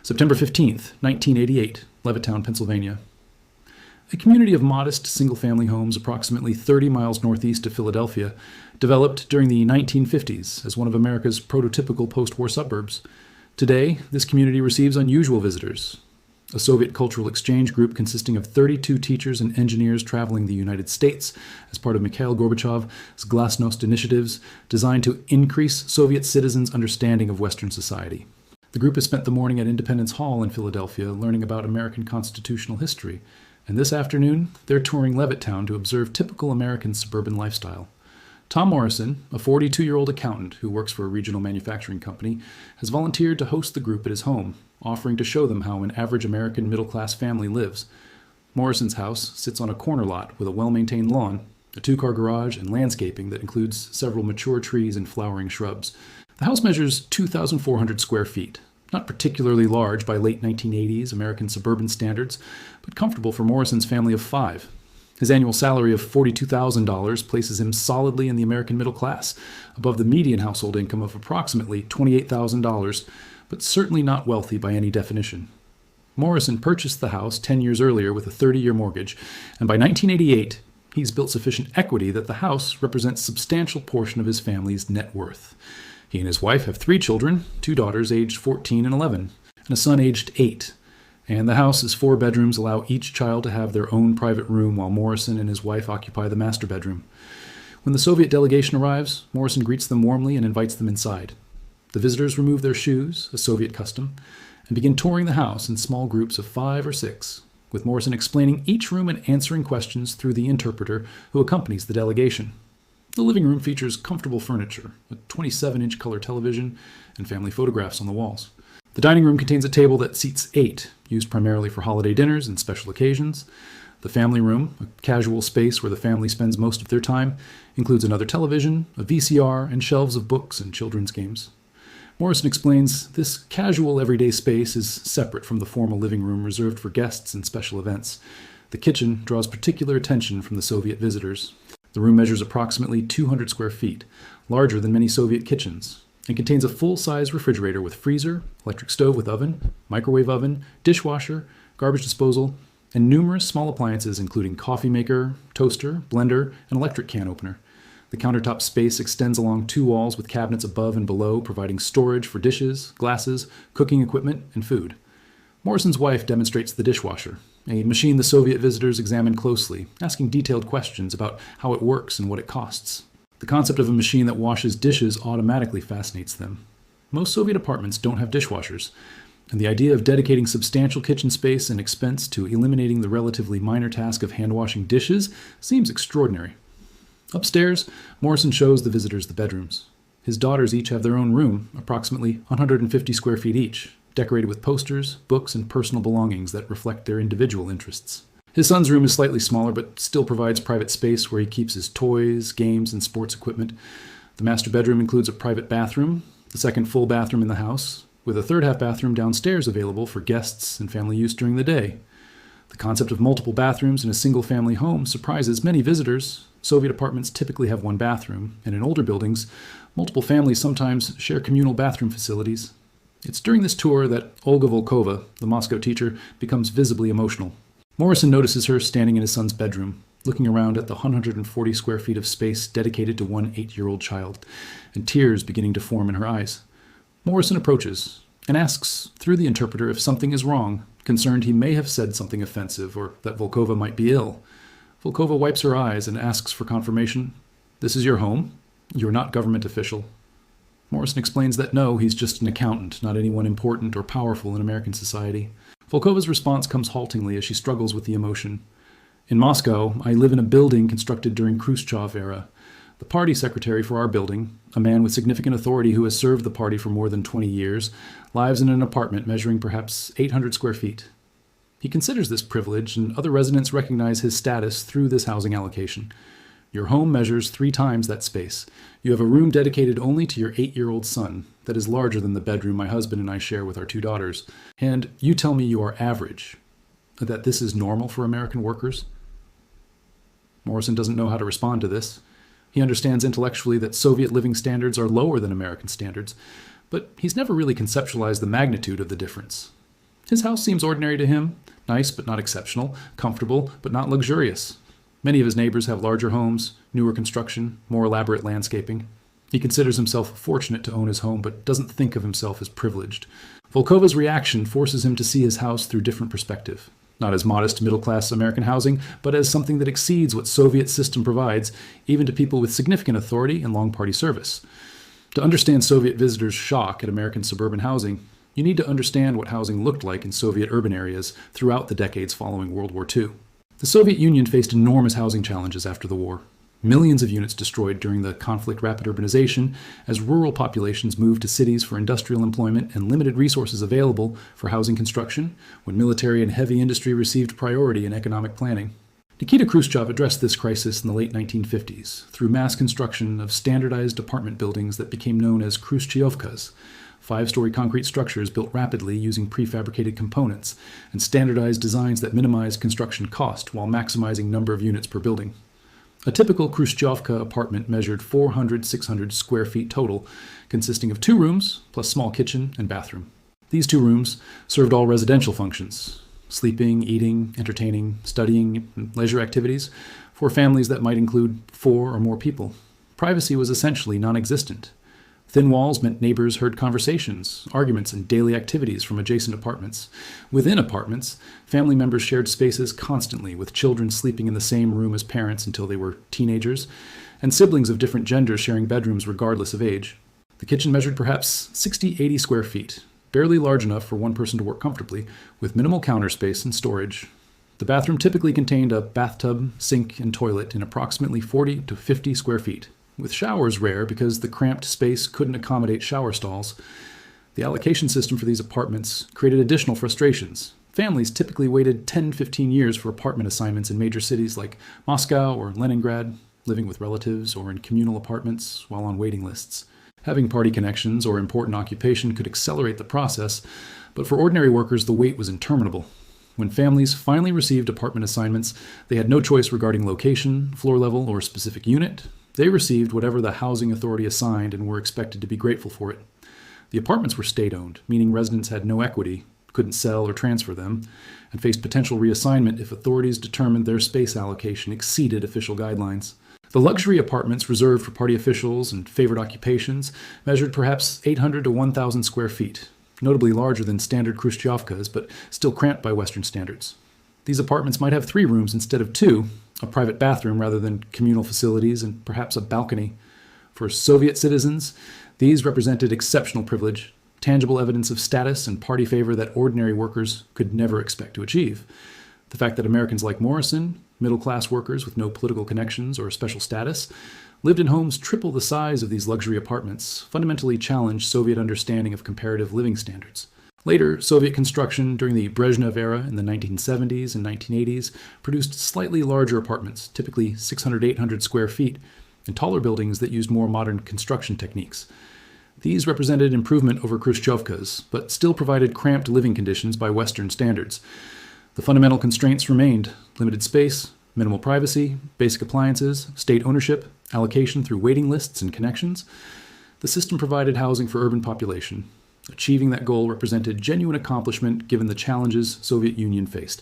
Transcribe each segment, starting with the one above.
September 15th, 1988, Levittown, Pennsylvania. A community of modest single-family homes approximately 30 miles northeast of Philadelphia developed during the 1950s as one of America's prototypical post-war suburbs. Today, this community receives unusual visitors. A Soviet cultural exchange group consisting of 32 teachers and engineers traveling the United States as part of Mikhail Gorbachev's Glasnost initiatives designed to increase Soviet citizens' understanding of Western society. The group has spent the morning at Independence Hall in Philadelphia learning about American constitutional history, and this afternoon they're touring Levittown to observe typical American suburban lifestyle. Tom Morrison, a 42-year-old accountant who works for a regional manufacturing company, has volunteered to host the group at his home, offering to show them how an average American middle-class family lives. Morrison's house sits on a corner lot with a well-maintained lawn, a two-car garage, and landscaping that includes several mature trees and flowering shrubs. The house measures 2,400 square feet, not particularly large by late 1980s American suburban standards, but comfortable for Morrison's family of 5. His annual salary of $42,000 places him solidly in the American middle class, above the median household income of approximately $28,000, but certainly not wealthy by any definition. Morrison purchased the house 10 years earlier with a 30-year mortgage, and by 1988, he's built sufficient equity that the house represents a substantial portion of his family's net worth. He and his wife have 3 children, 2 daughters aged 14 and 11, and a son aged 8. And the house's 4 bedrooms allow each child to have their own private room while Morrison and his wife occupy the master bedroom. When the Soviet delegation arrives, Morrison greets them warmly and invites them inside. The visitors remove their shoes, a Soviet custom, and begin touring the house in small groups of 5 or 6, with Morrison explaining each room and answering questions through the interpreter who accompanies the delegation. The living room features comfortable furniture, a 27-inch color television, and family photographs on the walls. The dining room contains a table that seats 8, used primarily for holiday dinners and special occasions. The family room, a casual space where the family spends most of their time, includes another television, a VCR, and shelves of books and children's games. Morrison explains this casual everyday space is separate from the formal living room reserved for guests and special events. The kitchen draws particular attention from the Soviet visitors. The room measures approximately 200 square feet, larger than many Soviet kitchens, and contains a full-size refrigerator with freezer, electric stove with oven, microwave oven, dishwasher, garbage disposal, and numerous small appliances including coffee maker, toaster, blender, and electric can opener. The countertop space extends along 2 walls with cabinets above and below, providing storage for dishes, glasses, cooking equipment, and food. Morrison's wife demonstrates the dishwasher, a machine the Soviet visitors examine closely, asking detailed questions about how it works and what it costs. The concept of a machine that washes dishes automatically fascinates them. Most Soviet apartments don't have dishwashers, and the idea of dedicating substantial kitchen space and expense to eliminating the relatively minor task of hand-washing dishes seems extraordinary. Upstairs, Morrison shows the visitors the bedrooms. His daughters each have their own room, approximately 150 square feet each, decorated with posters, books, and personal belongings that reflect their individual interests. His son's room is slightly smaller, but still provides private space where he keeps his toys, games, and sports equipment. The master bedroom includes a private bathroom, the second full bathroom in the house, with a third-half bathroom downstairs available for guests and family use during the day. The concept of multiple bathrooms in a single-family home surprises many visitors. Soviet apartments typically have 1 bathroom, and in older buildings, multiple families sometimes share communal bathroom facilities. It's during this tour that Olga Volkova, the Moscow teacher, becomes visibly emotional. Morrison notices her standing in his son's bedroom, looking around at the 140 square feet of space dedicated to one 8-year-old child, and tears beginning to form in her eyes. Morrison approaches and asks through the interpreter if something is wrong, concerned he may have said something offensive or that Volkova might be ill. Volkova wipes her eyes and asks for confirmation. "This is your home? You're not government official." Morrison explains that no, he's just an accountant, not anyone important or powerful in American society. Volkova's response comes haltingly as she struggles with the emotion. "In Moscow, I live in a building constructed during Khrushchev era. The party secretary for our building, a man with significant authority who has served the party for more than 20 years, lives in an apartment measuring perhaps 800 square feet. He considers this privilege, and other residents recognize his status through this housing allocation. Your home measures 3 times that space. You have a room dedicated only to your 8-year-old son that is larger than the bedroom my husband and I share with our 2 daughters. And you tell me you are average, that this is normal for American workers?" Morrison doesn't know how to respond to this. He understands intellectually that Soviet living standards are lower than American standards, but he's never really conceptualized the magnitude of the difference. His house seems ordinary to him, nice but not exceptional, comfortable but not luxurious. Many of his neighbors have larger homes, newer construction, more elaborate landscaping. He considers himself fortunate to own his home, but doesn't think of himself as privileged. Volkova's reaction forces him to see his house through different perspective. Not as modest middle-class American housing, but as something that exceeds what Soviet system provides, even to people with significant authority and long party service. To understand Soviet visitors' shock at American suburban housing, you need to understand what housing looked like in Soviet urban areas throughout the decades following World War II. The Soviet Union faced enormous housing challenges after the war. Millions of units destroyed during the conflict rapid urbanization as rural populations moved to cities for industrial employment and limited resources available for housing construction when military and heavy industry received priority in economic planning. Nikita Khrushchev addressed this crisis in the late 1950s through mass construction of standardized apartment buildings that became known as Khrushchevkas, 5-story concrete structures built rapidly using prefabricated components and standardized designs that minimized construction cost while maximizing number of units per building. A typical Khrushchevka apartment measured 400-600 square feet total, consisting of 2 rooms, plus small kitchen and bathroom. These 2 rooms served all residential functions, sleeping, eating, entertaining, studying, and leisure activities, for families that might include 4 or more people. Privacy was essentially non-existent. Thin walls meant neighbors heard conversations, arguments, and daily activities from adjacent apartments. Within apartments, family members shared spaces constantly, with children sleeping in the same room as parents until they were teenagers, and siblings of different genders sharing bedrooms regardless of age. The kitchen measured perhaps 60-80 square feet, barely large enough for one person to work comfortably, with minimal counter space and storage. The bathroom typically contained a bathtub, sink, and toilet in approximately 40 to 50 square feet, with showers rare because the cramped space couldn't accommodate shower stalls. The allocation system for these apartments created additional frustrations. Families typically waited 10-15 years for apartment assignments in major cities like Moscow or Leningrad, living with relatives or in communal apartments while on waiting lists. Having party connections or important occupation could accelerate the process, but for ordinary workers the wait was interminable. When families finally received apartment assignments, they had no choice regarding location, floor level, or specific unit. They received whatever the housing authority assigned and were expected to be grateful for it. The apartments were state-owned, meaning residents had no equity, couldn't sell or transfer them, and faced potential reassignment if authorities determined their space allocation exceeded official guidelines. The luxury apartments reserved for party officials and favored occupations measured perhaps 800 to 1,000 square feet, notably larger than standard Khrushchevkas, but still cramped by Western standards. These apartments might have 3 rooms instead of 2, a private bathroom rather than communal facilities, and perhaps a balcony. For Soviet citizens, these represented exceptional privilege, tangible evidence of status and party favor that ordinary workers could never expect to achieve. The fact that Americans like Morrison, middle-class workers with no political connections or special status, lived in homes triple the size of these luxury apartments fundamentally challenged Soviet understanding of comparative living standards. Later, Soviet construction during the Brezhnev era in the 1970s and 1980s produced slightly larger apartments, typically 600-800 square feet, and taller buildings that used more modern construction techniques. These represented improvement over Khrushchevkas, but still provided cramped living conditions by Western standards. The fundamental constraints remained: limited space, minimal privacy, basic appliances, state ownership, allocation through waiting lists and connections. The system provided housing for urban population. Achieving that goal represented genuine accomplishment given the challenges Soviet Union faced.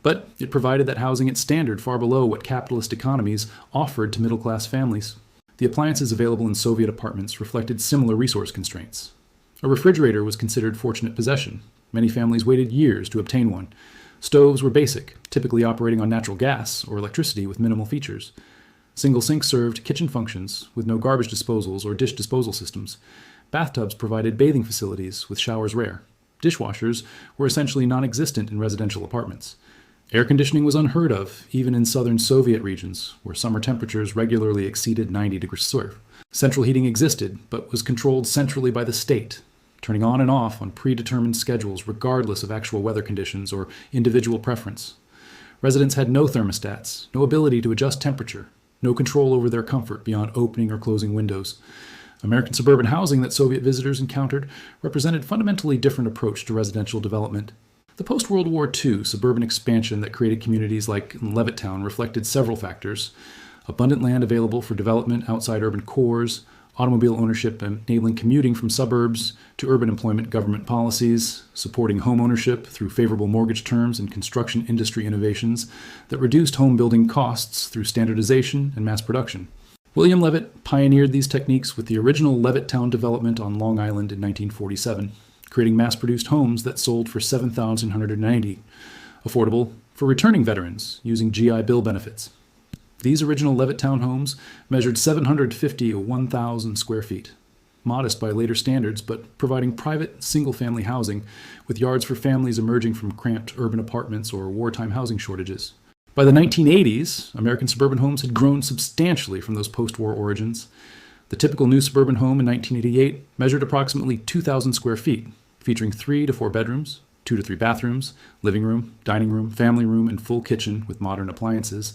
But it provided that housing at standard far below what capitalist economies offered to middle-class families. The appliances available in Soviet apartments reflected similar resource constraints. A refrigerator was considered fortunate possession. Many families waited years to obtain one. Stoves were basic, typically operating on natural gas or electricity with minimal features. Single sinks served kitchen functions with no garbage disposals or dish disposal systems. Bathtubs provided bathing facilities, with showers rare. Dishwashers were essentially non-existent in residential apartments. Air conditioning was unheard of, even in southern Soviet regions, where summer temperatures regularly exceeded 90 degrees Celsius. Central heating existed, but was controlled centrally by the state, turning on and off on predetermined schedules regardless of actual weather conditions or individual preference. Residents had no thermostats, no ability to adjust temperature, no control over their comfort beyond opening or closing windows. American suburban housing that Soviet visitors encountered represented a fundamentally different approach to residential development. The post-World War II suburban expansion that created communities like Levittown reflected several factors: abundant land available for development outside urban cores, automobile ownership enabling commuting from suburbs to urban employment government policies, supporting home ownership through favorable mortgage terms and construction industry innovations that reduced home building costs through standardization and mass production. William Levitt pioneered these techniques with the original Levittown development on Long Island in 1947, creating mass-produced homes that sold for $7,190, affordable for returning veterans using GI Bill benefits. These original Levittown homes measured 750 to 1,000 square feet, modest by later standards, but providing private single-family housing with yards for families emerging from cramped urban apartments or wartime housing shortages. By the 1980s, American suburban homes had grown substantially from those post-war origins. The typical new suburban home in 1988 measured approximately 2,000 square feet, featuring 3 to 4 bedrooms, 2 to 3 bathrooms, living room, dining room, family room, and full kitchen with modern appliances.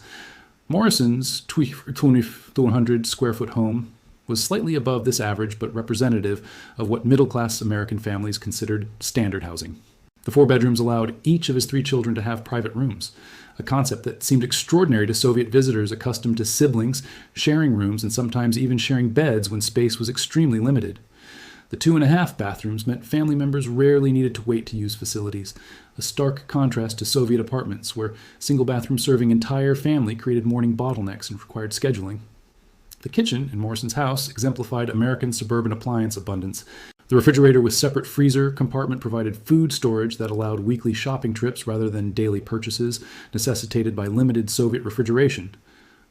Morrison's 2,100 square foot home was slightly above this average, but representative of what middle-class American families considered standard housing. The 4 bedrooms allowed each of his 3 children to have private rooms, a concept that seemed extraordinary to Soviet visitors accustomed to siblings sharing rooms and sometimes even sharing beds when space was extremely limited. The 2.5 bathrooms meant family members rarely needed to wait to use facilities, a stark contrast to Soviet apartments where single bathrooms serving entire family created morning bottlenecks and required scheduling. The kitchen in Morrison's house exemplified American suburban appliance abundance. The refrigerator with separate freezer compartment provided food storage that allowed weekly shopping trips rather than daily purchases necessitated by limited Soviet refrigeration.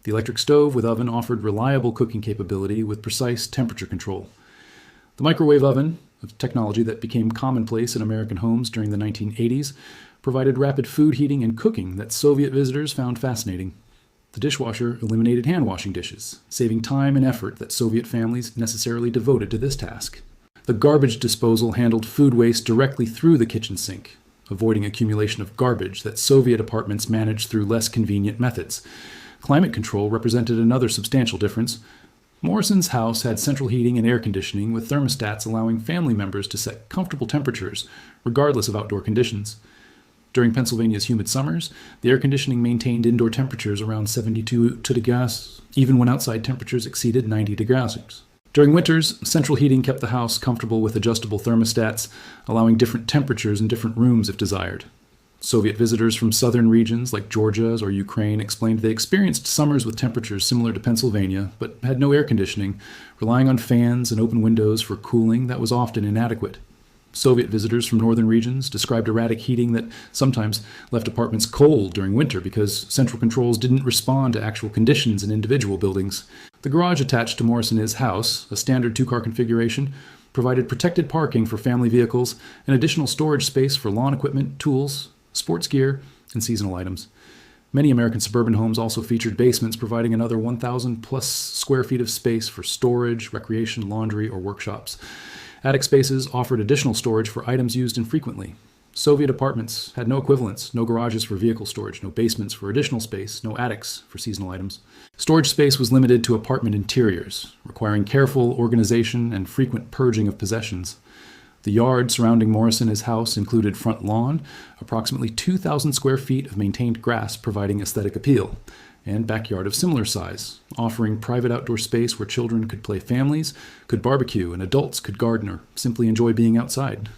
The electric stove with oven offered reliable cooking capability with precise temperature control. The microwave oven, a technology that became commonplace in American homes during the 1980s, provided rapid food heating and cooking that Soviet visitors found fascinating. The dishwasher eliminated hand-washing dishes, saving time and effort that Soviet families necessarily devoted to this task. The garbage disposal handled food waste directly through the kitchen sink, avoiding accumulation of garbage that Soviet apartments managed through less convenient methods. Climate control represented another substantial difference. Morrison's house had central heating and air conditioning with thermostats allowing family members to set comfortable temperatures, regardless of outdoor conditions. During Pennsylvania's humid summers, the air conditioning maintained indoor temperatures around 72 degrees, even when outside temperatures exceeded 90 degrees. During winters, central heating kept the house comfortable with adjustable thermostats, allowing different temperatures in different rooms if desired. Soviet visitors from southern regions like Georgia or Ukraine explained they experienced summers with temperatures similar to Pennsylvania, but had no air conditioning, relying on fans and open windows for cooling that was often inadequate. Soviet visitors from northern regions described erratic heating that sometimes left apartments cold during winter because central controls didn't respond to actual conditions in individual buildings. The garage attached to Morrison's house, a standard 2-car configuration, provided protected parking for family vehicles and additional storage space for lawn equipment, tools, sports gear, and seasonal items. Many American suburban homes also featured basements providing another 1,000 plus square feet of space for storage, recreation, laundry, or workshops. Attic spaces offered additional storage for items used infrequently. Soviet apartments had no equivalents, no garages for vehicle storage, no basements for additional space, no attics for seasonal items. Storage space was limited to apartment interiors, requiring careful organization and frequent purging of possessions. The yard surrounding Morrison's house included front lawn, approximately 2,000 square feet of maintained grass providing aesthetic appeal, and backyard of similar size, offering private outdoor space where children could play, families could barbecue, and adults could garden or simply enjoy being outside.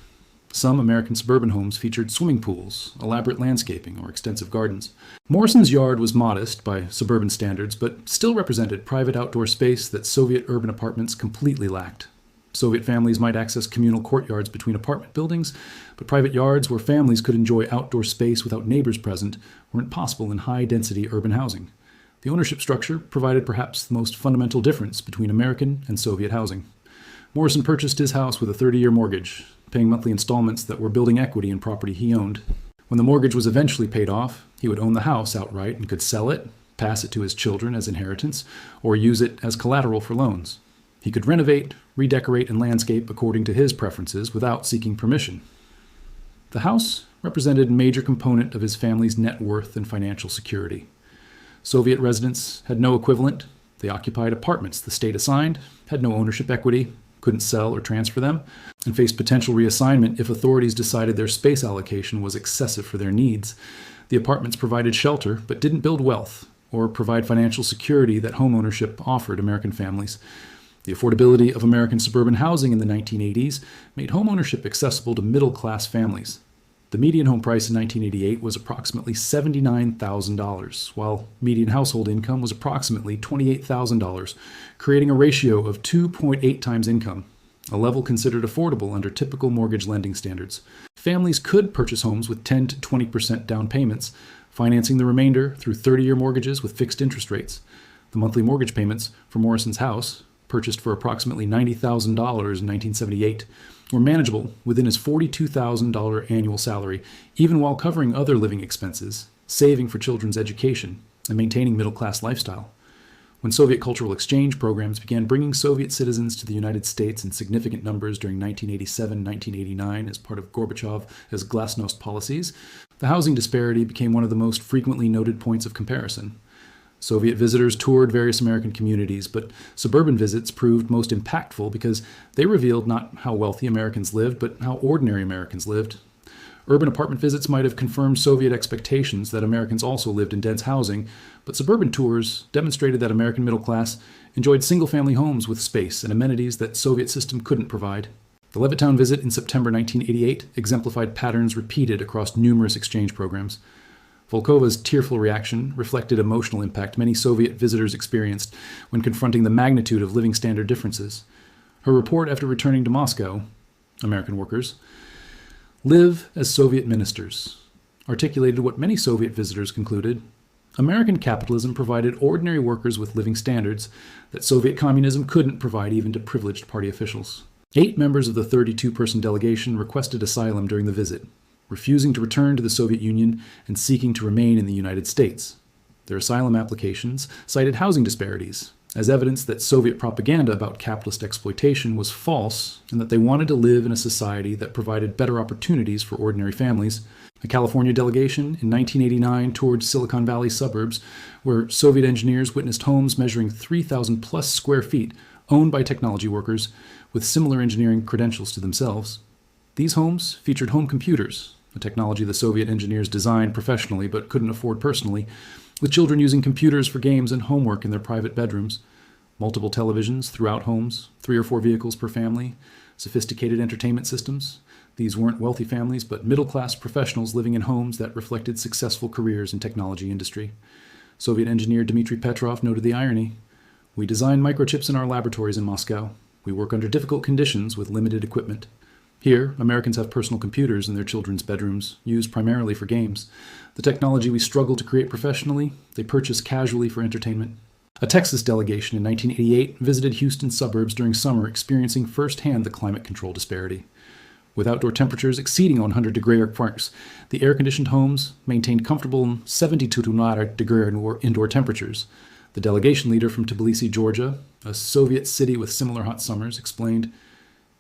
Some American suburban homes featured swimming pools, elaborate landscaping, or extensive gardens. Morrison's yard was modest by suburban standards, but still represented private outdoor space that Soviet urban apartments completely lacked. Soviet families might access communal courtyards between apartment buildings, but private yards where families could enjoy outdoor space without neighbors present weren't possible in high-density urban housing. The ownership structure provided perhaps the most fundamental difference between American and Soviet housing. Morrison purchased his house with a 30-year mortgage, paying monthly installments that were building equity in property he owned. When the mortgage was eventually paid off, he would own the house outright and could sell it, pass it to his children as inheritance, or use it as collateral for loans. He could renovate, redecorate, and landscape according to his preferences without seeking permission. The house represented a major component of his family's net worth and financial security. Soviet residents had no equivalent. They occupied apartments the state assigned, had no ownership equity, couldn't sell or transfer them, and faced potential reassignment if authorities decided their space allocation was excessive for their needs. The apartments provided shelter but didn't build wealth or provide financial security that homeownership offered American families. The affordability of American suburban housing in the 1980s made homeownership accessible to middle-class families. The median home price in 1988 was approximately $79,000, while median household income was approximately $28,000, creating a ratio of 2.8 times income, a level considered affordable under typical mortgage lending standards. Families could purchase homes with 10 to 20% down payments, financing the remainder through 30-year mortgages with fixed interest rates. The monthly mortgage payments for Morrison's house, purchased for approximately $90,000 in 1978, were manageable within his $42,000 annual salary, even while covering other living expenses, saving for children's education, and maintaining middle-class lifestyle. When Soviet cultural exchange programs began bringing Soviet citizens to the United States in significant numbers during 1987-1989 as part of Gorbachev's glasnost policies, the housing disparity became one of the most frequently noted points of comparison. Soviet visitors toured various American communities, but suburban visits proved most impactful because they revealed not how wealthy Americans lived, but how ordinary Americans lived. Urban apartment visits might have confirmed Soviet expectations that Americans also lived in dense housing, but suburban tours demonstrated that American middle class enjoyed single-family homes with space and amenities that Soviet system couldn't provide. The Levittown visit in September 1988 exemplified patterns repeated across numerous exchange programs. Volkova's tearful reaction reflected emotional impact many Soviet visitors experienced when confronting the magnitude of living standard differences. Her report after returning to Moscow, American workers, live as Soviet ministers, articulated what many Soviet visitors concluded. American capitalism provided ordinary workers with living standards that Soviet communism couldn't provide even to privileged party officials. 8 members of the 32-person delegation requested asylum during the visit, refusing to return to the Soviet Union and seeking to remain in the United States. Their asylum applications cited housing disparities as evidence that Soviet propaganda about capitalist exploitation was false and that they wanted to live in a society that provided better opportunities for ordinary families. A California delegation in 1989 toured Silicon Valley suburbs, where Soviet engineers witnessed homes measuring 3,000 plus square feet owned by technology workers with similar engineering credentials to themselves. These homes featured home computers, a technology the Soviet engineers designed professionally but couldn't afford personally, with children using computers for games and homework in their private bedrooms, multiple televisions throughout homes, 3 or 4 vehicles per family, sophisticated entertainment systems. These weren't wealthy families, but middle-class professionals living in homes that reflected successful careers in technology industry. Soviet engineer Dmitry Petrov noted the irony. "We design microchips in our laboratories in Moscow. We work under difficult conditions with limited equipment. Here, Americans have personal computers in their children's bedrooms, used primarily for games. The technology we struggle to create professionally, they purchase casually for entertainment." A Texas delegation in 1988 visited Houston suburbs during summer, experiencing firsthand the climate control disparity. With outdoor temperatures exceeding 100-degree marks, the air-conditioned homes maintained comfortable 72-degree indoor temperatures. The delegation leader from Tbilisi, Georgia, a Soviet city with similar hot summers, explained,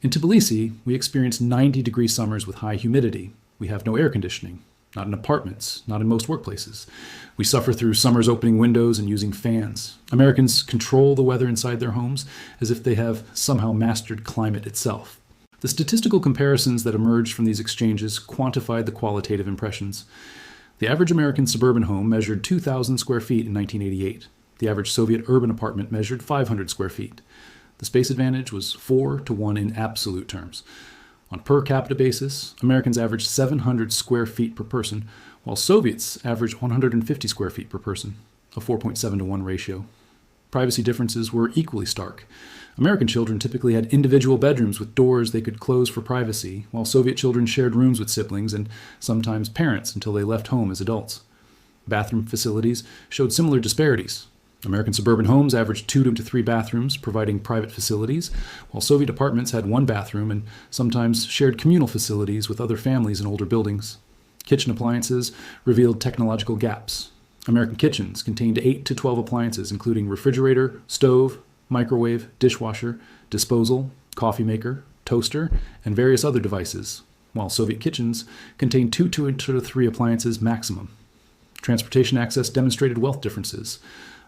"In Tbilisi, we experience 90-degree summers with high humidity. We have no air conditioning, not in apartments, not in most workplaces. We suffer through summers opening windows and using fans. Americans control the weather inside their homes as if they have somehow mastered climate itself." The statistical comparisons that emerged from these exchanges quantified the qualitative impressions. The average American suburban home measured 2,000 square feet in 1988. The average Soviet urban apartment measured 500 square feet. The space advantage was 4 to 1 in absolute terms. On per capita basis, Americans averaged 700 square feet per person, while Soviets averaged 150 square feet per person, a 4.7 to 1 ratio. Privacy differences were equally stark. American children typically had individual bedrooms with doors they could close for privacy, while Soviet children shared rooms with siblings and sometimes parents until they left home as adults. Bathroom facilities showed similar disparities. American suburban homes averaged 2 to 3 bathrooms, providing private facilities, while Soviet apartments had 1 bathroom and sometimes shared communal facilities with other families in older buildings. Kitchen appliances revealed technological gaps. American kitchens contained 8 to 12 appliances, including refrigerator, stove, microwave, dishwasher, disposal, coffee maker, toaster, and various other devices, while Soviet kitchens contained 2 to 3 appliances maximum. Transportation access demonstrated wealth differences.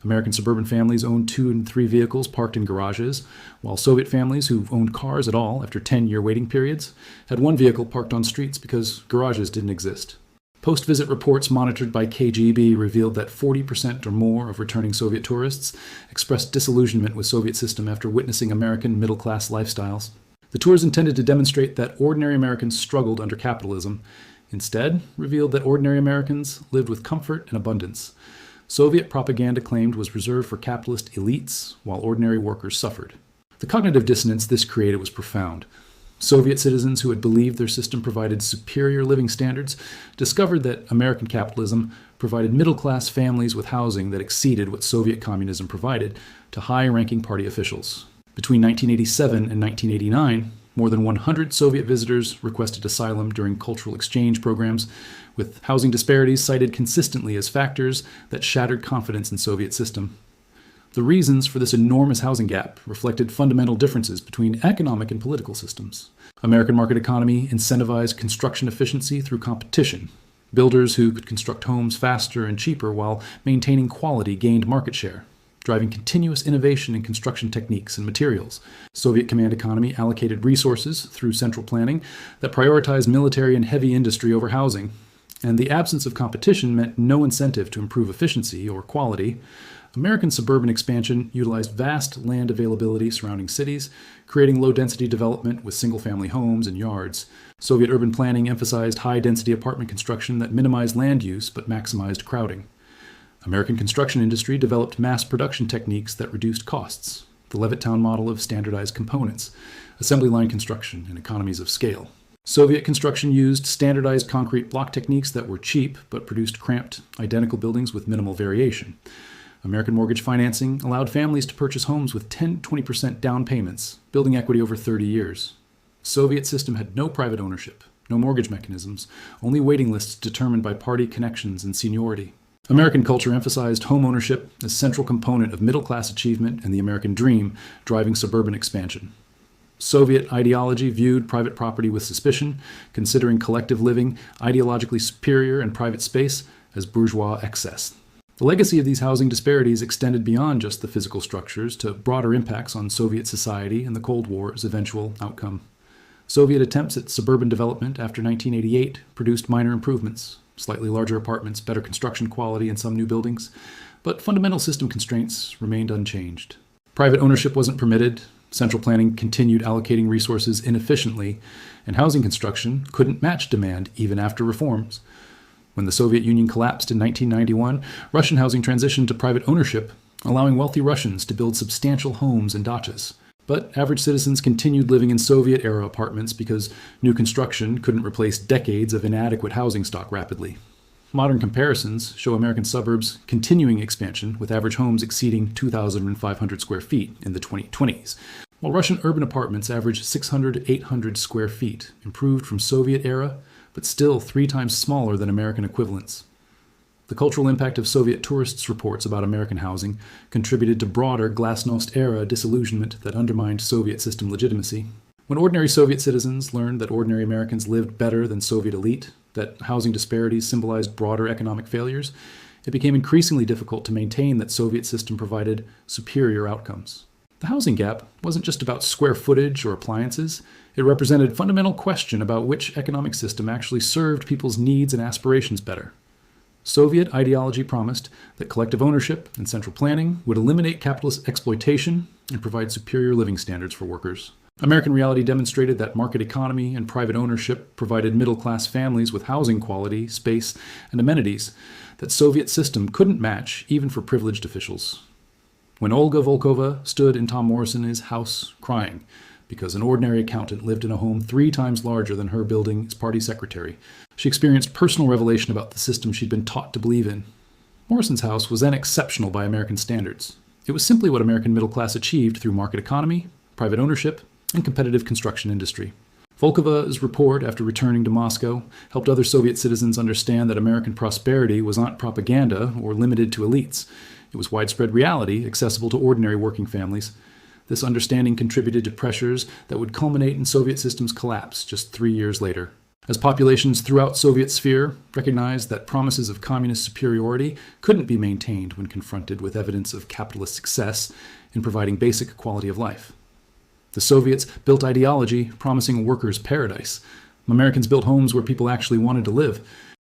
American suburban families owned 2 and 3 vehicles parked in garages, while Soviet families who owned cars at all after 10-year waiting periods had 1 vehicle parked on streets because garages didn't exist. Post-visit reports monitored by KGB revealed that 40% or more of returning Soviet tourists expressed disillusionment with Soviet system after witnessing American middle-class lifestyles. The tours intended to demonstrate that ordinary Americans struggled under capitalism, instead revealed that ordinary Americans lived with comfort and abundance. Soviet propaganda claimed was reserved for capitalist elites, while ordinary workers suffered. The cognitive dissonance this created was profound. Soviet citizens who had believed their system provided superior living standards discovered that American capitalism provided middle-class families with housing that exceeded what Soviet communism provided to high-ranking party officials. Between 1987 and 1989, more than 100 Soviet visitors requested asylum during cultural exchange programs, with housing disparities cited consistently as factors that shattered confidence in Soviet system. The reasons for this enormous housing gap reflected fundamental differences between economic and political systems. American market economy incentivized construction efficiency through competition. Builders who could construct homes faster and cheaper while maintaining quality gained market share, driving continuous innovation in construction techniques and materials. Soviet command economy allocated resources through central planning that prioritized military and heavy industry over housing. And the absence of competition meant no incentive to improve efficiency or quality. American suburban expansion utilized vast land availability surrounding cities, creating low-density development with single-family homes and yards. Soviet urban planning emphasized high-density apartment construction that minimized land use but maximized crowding. American construction industry developed mass production techniques that reduced costs, the Levittown model of standardized components, assembly line construction, and economies of scale. Soviet construction used standardized concrete block techniques that were cheap but produced cramped, identical buildings with minimal variation. American mortgage financing allowed families to purchase homes with 10-20% down payments, building equity over 30 years. Soviet system had no private ownership, no mortgage mechanisms, only waiting lists determined by party connections and seniority. American culture emphasized home ownership as a central component of middle-class achievement and the American dream, driving suburban expansion. Soviet ideology viewed private property with suspicion, considering collective living ideologically superior and private space as bourgeois excess. The legacy of these housing disparities extended beyond just the physical structures to broader impacts on Soviet society and the Cold War's eventual outcome. Soviet attempts at suburban development after 1988 produced minor improvements, slightly larger apartments, better construction quality in some new buildings, but fundamental system constraints remained unchanged. Private ownership wasn't permitted, central planning continued allocating resources inefficiently, and housing construction couldn't match demand even after reforms. When the Soviet Union collapsed in 1991, Russian housing transitioned to private ownership, allowing wealthy Russians to build substantial homes and dachas. But average citizens continued living in Soviet-era apartments because new construction couldn't replace decades of inadequate housing stock rapidly. Modern comparisons show American suburbs continuing expansion, with average homes exceeding 2,500 square feet in the 2020s, while Russian urban apartments average 600 to 800 square feet, improved from Soviet era, but still 3 times smaller than American equivalents. The cultural impact of Soviet tourists' reports about American housing contributed to broader glasnost-era disillusionment that undermined Soviet system legitimacy. When ordinary Soviet citizens learned that ordinary Americans lived better than Soviet elite, that housing disparities symbolized broader economic failures, it became increasingly difficult to maintain that Soviet system provided superior outcomes. The housing gap wasn't just about square footage or appliances. It represented a fundamental question about which economic system actually served people's needs and aspirations better. Soviet ideology promised that collective ownership and central planning would eliminate capitalist exploitation and provide superior living standards for workers. American reality demonstrated that market economy and private ownership provided middle-class families with housing quality, space, and amenities that Soviet system couldn't match even for privileged officials. When Olga Volkova stood in Tom Morrison's house crying because an ordinary accountant lived in a home 3 times larger than her building as party secretary, she experienced personal revelation about the system she'd been taught to believe in. Morrison's house was then exceptional by American standards. It was simply what American middle class achieved through market economy, private ownership, and competitive construction industry. Volkova's report, after returning to Moscow, helped other Soviet citizens understand that American prosperity was not propaganda or limited to elites. It was widespread reality, accessible to ordinary working families. This understanding contributed to pressures that would culminate in Soviet system's collapse just 3 years later. As populations throughout Soviet sphere recognized that promises of communist superiority couldn't be maintained when confronted with evidence of capitalist success in providing basic quality of life. The Soviets built ideology promising a workers' paradise. Americans built homes where people actually wanted to live.